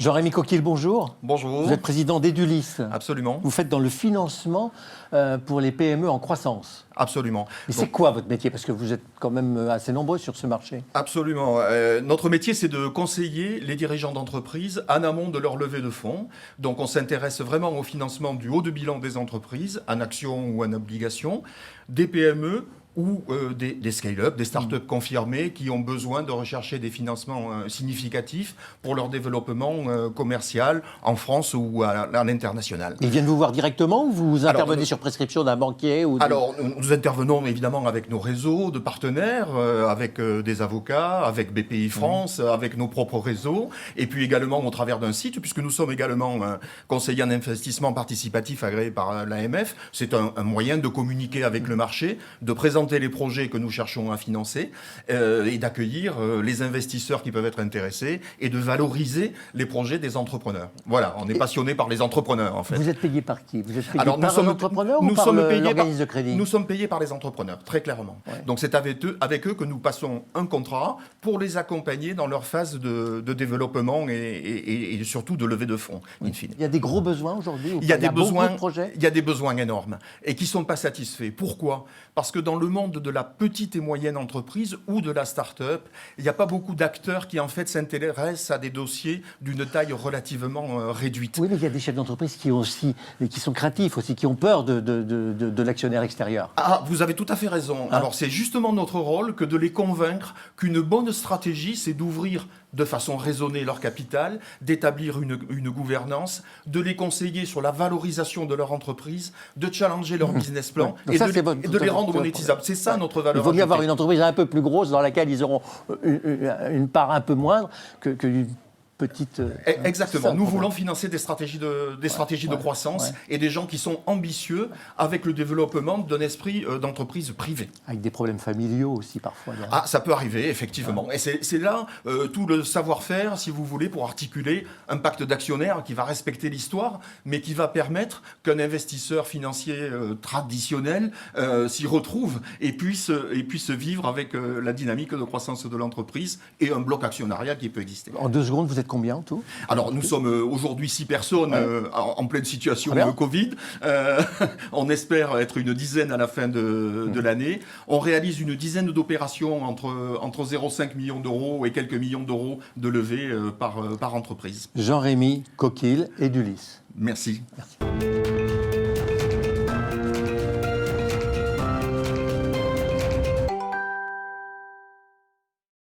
Jean-Rémy Coquille, bonjour. Bonjour. Vous êtes président d'Edulis. Absolument. Vous faites dans le financement pour les PME en croissance. Absolument. Mais c'est quoi votre métier? Parce que vous êtes quand même assez nombreux sur ce marché. Absolument. Notre métier, c'est de conseiller les dirigeants d'entreprise en amont de leur levée de fonds. Donc, on s'intéresse vraiment au financement du haut de bilan des entreprises, en actions ou en obligations, des PME ou des scale-up, des start-up confirmés qui ont besoin de rechercher des financements significatifs pour leur développement commercial en France ou à l'international. Ils viennent vous voir directement ou vous intervenez sur prescription d'un banquier Alors, nous intervenons évidemment avec nos réseaux de partenaires, avec des avocats, avec BPI France, avec nos propres réseaux, et puis également au travers d'un site, puisque nous sommes également conseillers en investissement participatif agréé par l'AMF. C'est un moyen de communiquer avec le marché, de présenter les projets que nous cherchons à financer et d'accueillir les investisseurs qui peuvent être intéressés et de valoriser les projets des entrepreneurs. Voilà, on est passionné par les entrepreneurs en fait. Vous êtes payé par qui? Vous êtes payé Alors, par un entrepreneur ou par l'organisme de crédit? Nous sommes payés par les entrepreneurs, très clairement. Ouais. Donc c'est avec eux que nous passons un contrat pour les accompagner dans leur phase de développement et surtout de levée de fonds, in fine. Il y a des gros besoins aujourd'hui? Il y a des besoins énormes et qui ne sont pas satisfaits. Pourquoi? Parce que dans le monde de la petite et moyenne entreprise ou de la start-up, il n'y a pas beaucoup d'acteurs qui en fait s'intéressent à des dossiers d'une taille relativement réduite. Oui, mais il y a des chefs d'entreprise qui sont créatifs aussi, qui ont peur de l'actionnaire extérieur. Ah, vous avez tout à fait raison. Ah. Alors c'est justement notre rôle que de les convaincre qu'une bonne stratégie, c'est d'ouvrir de façon raisonnée leur capital, d'établir une gouvernance, de les conseiller sur la valorisation de leur entreprise, de challenger leur business plan et de les rendre monétisables. C'est ça notre valeur. Il vaut mieux avoir une entreprise un peu plus grosse dans laquelle ils auront une part un peu moindre qu'une petite... Exactement. Nous voulons financer des stratégies de croissance et des gens qui sont ambitieux avec le développement d'un esprit d'entreprise privée. Avec des problèmes familiaux aussi parfois. Ah, ça peut arriver, effectivement. Et c'est là tout le savoir-faire, si vous voulez, pour articuler un pacte d'actionnaires qui va respecter l'histoire, mais qui va permettre qu'un investisseur financier traditionnel s'y retrouve et puisse vivre avec la dynamique de croissance de l'entreprise et un bloc actionnariat qui peut exister. En 2 secondes, vous êtes combien en tout? Alors, nous sommes aujourd'hui 6 personnes en pleine situation Covid. On espère être une dizaine à la fin de l'année. On réalise une dizaine d'opérations entre 0,5 millions d'euros et quelques millions d'euros de levée par entreprise. Jean-Rémy Coquille, Edulis. Merci. Merci.